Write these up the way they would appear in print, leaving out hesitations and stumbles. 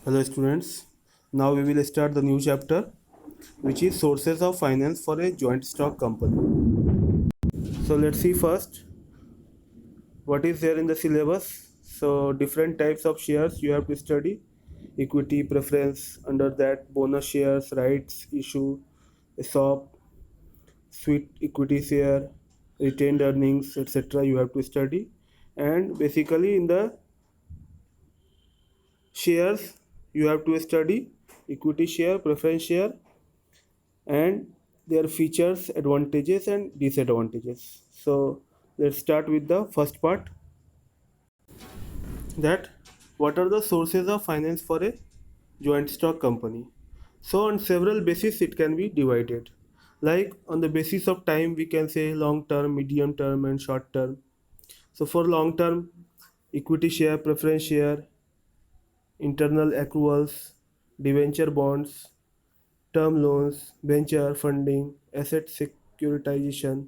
Hello students, now we will start the new chapter which is sources of finance for a joint stock company. So let's see first what is there in the syllabus. So different types of shares you have to study: equity, preference, under that bonus shares, rights issue, ESOP, sweet equity share, retained earnings, etc. you have to study. And basically in the shares you have to study equity share, preference share, and their features, advantages and disadvantages. So let's start with the first part, that what are the sources of finance for a joint stock company. So on several bases it can be divided. Like on the basis of time we can say long term, medium term and short term. So for long term, equity share, preference share, internal accruals, debenture bonds, term loans, venture funding, asset securitization.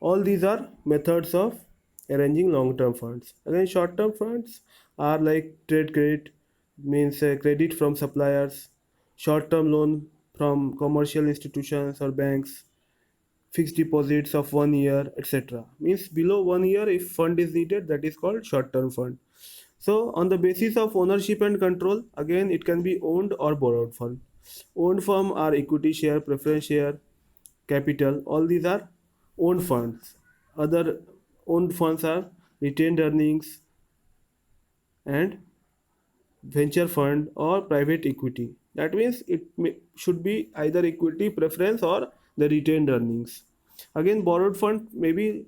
All these are methods of arranging long-term funds. Again, short-term funds are like trade credit, means credit from suppliers, short-term loan from commercial institutions or banks, fixed deposits of 1 year, etc. Means below 1 year, if fund is needed, that is called short-term fund. So on the basis of ownership and control, again it can be owned or borrowed fund. Owned firm are equity share, preference share, capital. All these are owned funds. Other owned funds are retained earnings and venture fund or private equity. That means should be either equity, preference or the retained earnings. Again, borrowed fund maybe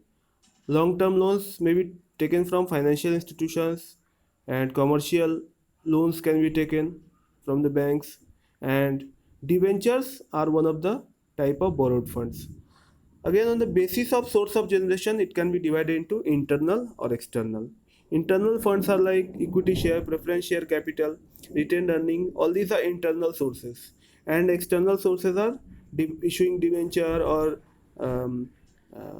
long-term loans may be taken from financial institutions, and commercial loans can be taken from the banks, and debentures are one of the type of borrowed funds. Again, on the basis of source of generation, it can be divided into internal or external. Internal funds are like equity share, preference share capital, retained earning. All these are internal sources. And external sources are issuing debenture or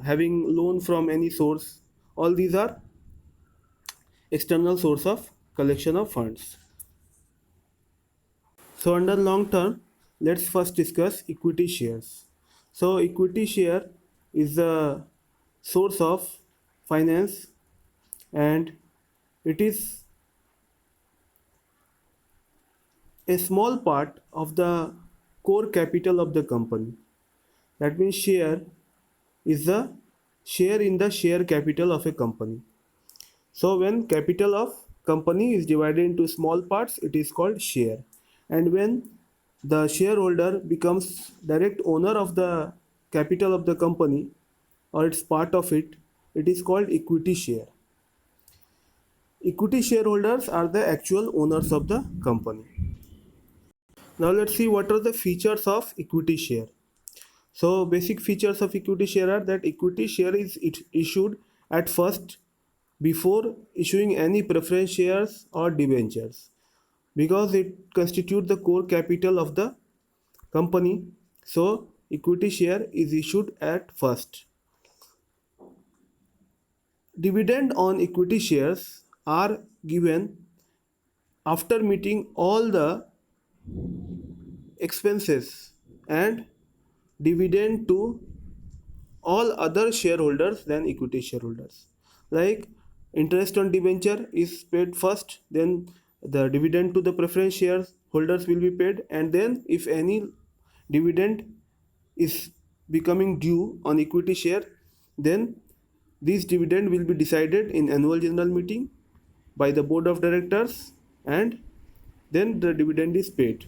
having loan from any source. All these are external source of collection of funds. So under long term, let's first discuss equity shares. So equity share is the source of finance, and it is a small part of the core capital of the company. That means share is the share in the share capital of a company. So when capital of company is divided into small parts, it is called share. And when the shareholder becomes direct owner of the capital of the company or it's part of it, it is called equity share. Equity shareholders are the actual owners of the company. Now let's see what are the features of equity share. So basic features of equity share are that equity share is issued at first before issuing any preference shares or debentures, because it constitutes the core capital of the company. So equity share is issued at first. Dividend on equity shares are given after meeting all the expenses and dividend to all other shareholders than equity shareholders. Like interest on debenture is paid first, then the dividend to the preference shares holders will be paid, and then if any dividend is becoming due on equity share, then this dividend will be decided in annual general meeting by the board of directors, and then the dividend is paid.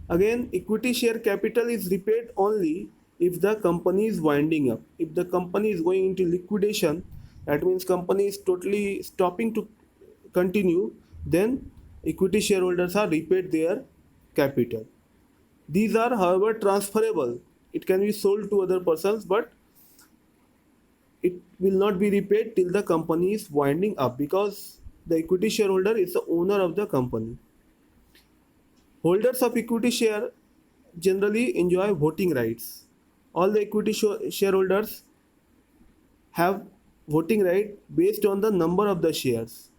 Again, equity share capital is repaid only if the company is winding up. If the company is going into liquidation, that means company is totally stopping to continue, then equity shareholders are repaid their capital. These are, however, transferable. It can be sold to other persons, but it will not be repaid till the company is winding up, because the equity shareholder is the owner of the company. Holders of equity share generally enjoy voting rights. All the equity shareholders have voting right based on the number of the shares.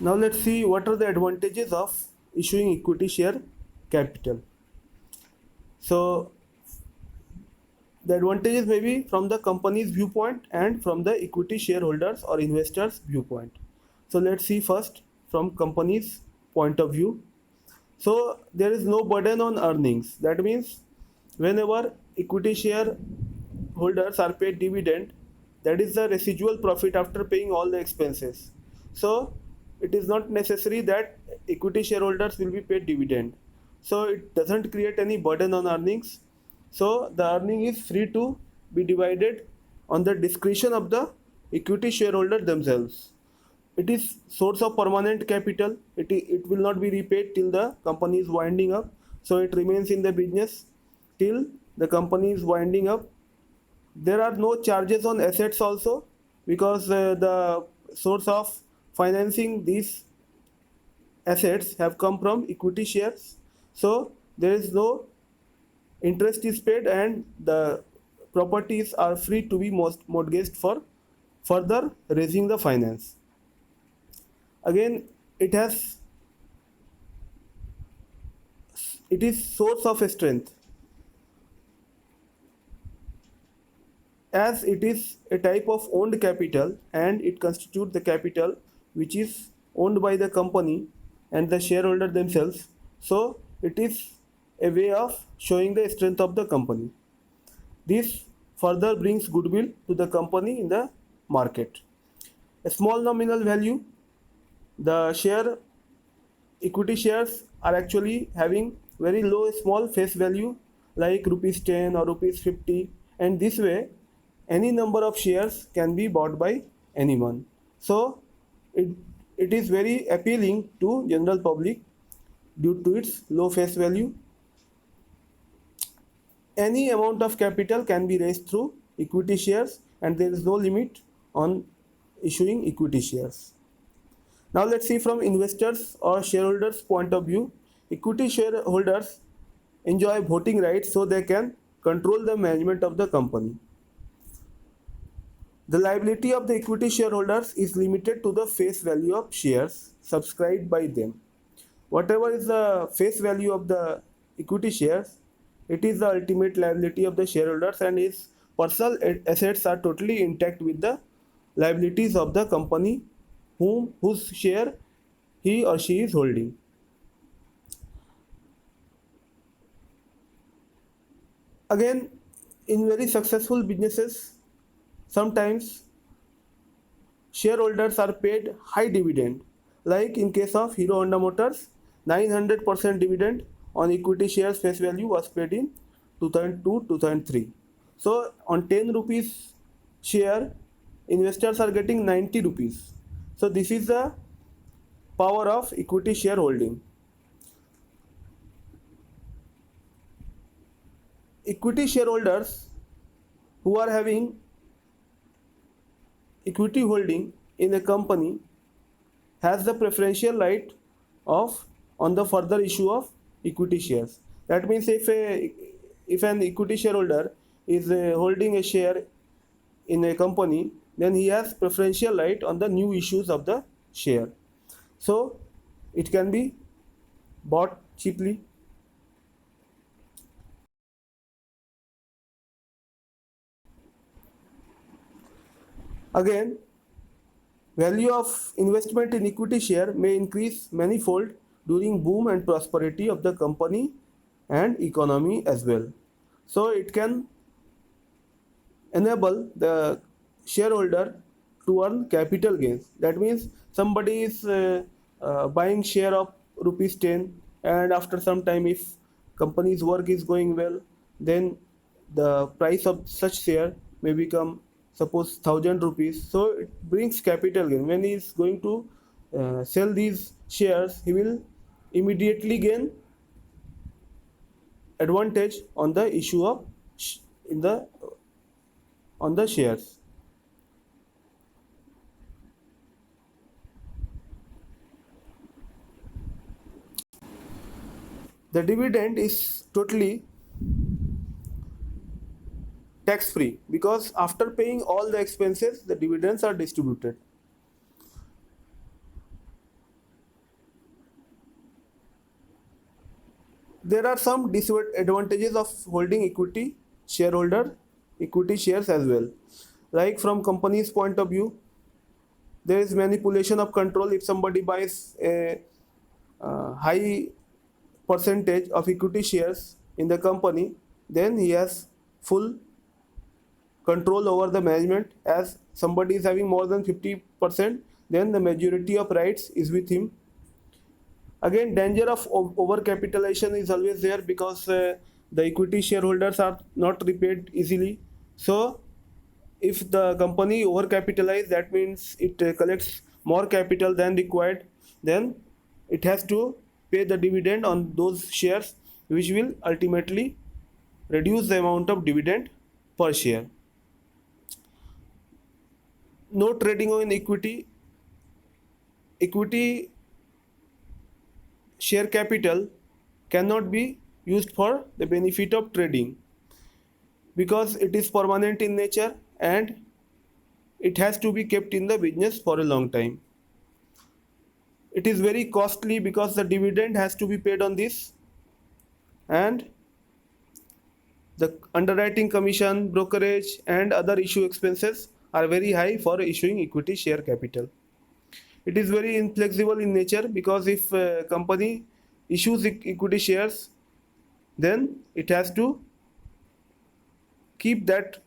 Now let's see what are the advantages of issuing equity share capital. So the advantages may be from the company's viewpoint and from the equity shareholders or investors viewpoint. So let's see first from company's point of view. So there is no burden on earnings. That means whenever equity share holders are paid dividend, that is the residual profit after paying all the expenses. So it is not necessary that equity shareholders will be paid dividend. So it doesn't create any burden on earnings. So the earning is free to be divided on the discretion of the equity shareholder themselves. It is source of permanent capital. It will not be repaid till the company is winding up. So it remains in the business till the company is winding up. There are no charges on assets also, because the source of financing these assets have come from equity shares. So there is no interest is paid, and the properties are free to be mortgaged for further raising the finance. Again, it is source of strength, as it is a type of owned capital and it constitutes the capital which is owned by the company and the shareholder themselves. So it is a way of showing the strength of the company. This further brings goodwill to the company in the market. A small nominal value, the equity shares are actually having very low small face value like rupees 10 or rupees 50, and this way any number of shares can be bought by anyone. So it, it is very appealing to general public due to its low face value. Any amount of capital can be raised through equity shares, and there is no limit on issuing equity shares. Now let's see from investors or shareholders point of view. Equity shareholders enjoy voting rights, so they can control the management of the company. The liability of the equity shareholders is limited to the face value of shares subscribed by them. Whatever is the face value of the equity shares, it is the ultimate liability of the shareholders, and his personal assets are totally intact with the liabilities of the company whose share he or she is holding. Again, in very successful businesses, sometimes shareholders are paid high dividend, like in case of Hero Honda Motors, 900% dividend on equity shares face value was paid in 2002-2003. So on 10 rupees share, investors are getting 90 rupees. So this is the power of equity shareholding. Equity shareholders who are having equity holding in a company has the preferential right of on the further issue of equity shares. That means if an equity shareholder is holding a share in a company, then he has preferential right on the new issues of the share. So it can be bought cheaply. Again, value of investment in equity share may increase manifold during boom and prosperity of the company and economy as well. So it can enable the shareholder to earn capital gains. That means somebody is buying share of rupees 10, and after some time, if company's work is going well, then the price of such share may become, suppose, 1,000 rupees. So it brings capital gain. When he is going to sell these shares, he will immediately gain advantage on the issue of in the on the shares. The dividend is totally tax free, because after paying all the expenses, the dividends are distributed. There are some disadvantages of holding equity shares as well. Like from company's point of view, there is manipulation of control. If somebody buys a high percentage of equity shares in the company, then he has full control over the management. As somebody is having more than 50%, then the majority of rights is with him. Again, danger of overcapitalization is always there, because the equity shareholders are not repaid easily. So if the company overcapitalized, that means it collects more capital than required, then it has to pay the dividend on those shares, which will ultimately reduce the amount of dividend per share. No trading on equity share capital cannot be used for the benefit of trading, because it is permanent in nature and it has to be kept in the business for a long time. It is very costly because the dividend has to be paid on this, and the underwriting commission, brokerage, and other issue expenses are very high for issuing equity share capital. It is very inflexible in nature, because if a company issues equity shares, then it has to keep that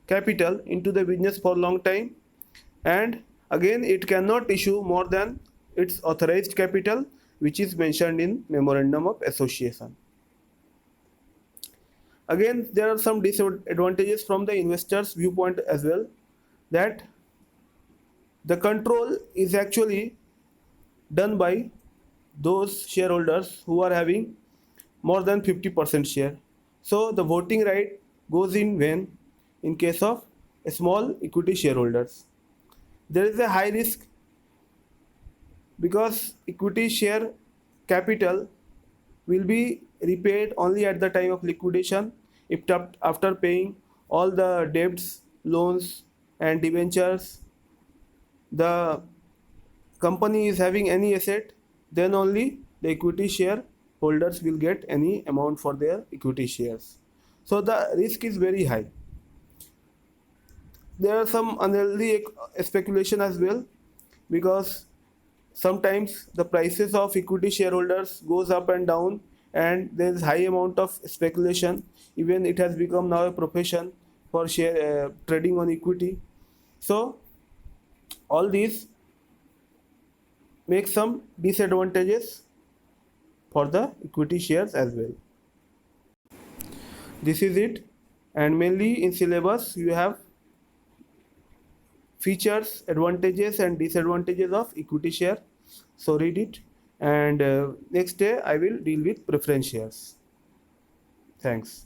capital into the business for a long time, and again it cannot issue more than its authorized capital, which is mentioned in memorandum of association. Again, there are some disadvantages from the investor's viewpoint as well, that the control is actually done by those shareholders who are having more than 50% share. So the voting right goes in vain in case of a small equity shareholders. There is a high risk, because equity share capital will be repaid only at the time of liquidation, if after paying all the debts, loans, and debentures, the company is having any asset, then only the equity share holders will get any amount for their equity shares. So the risk is very high. There are some unhealthy speculation as well, because sometimes the prices of equity shareholders goes up and down, and there is high amount of speculation. Even it has become now a profession for share trading on equity. So all these make some disadvantages for the equity shares as well. This is it, and mainly in syllabus you have features, advantages, and disadvantages of equity share. So read it, and next day I will deal with preference shares. Thanks.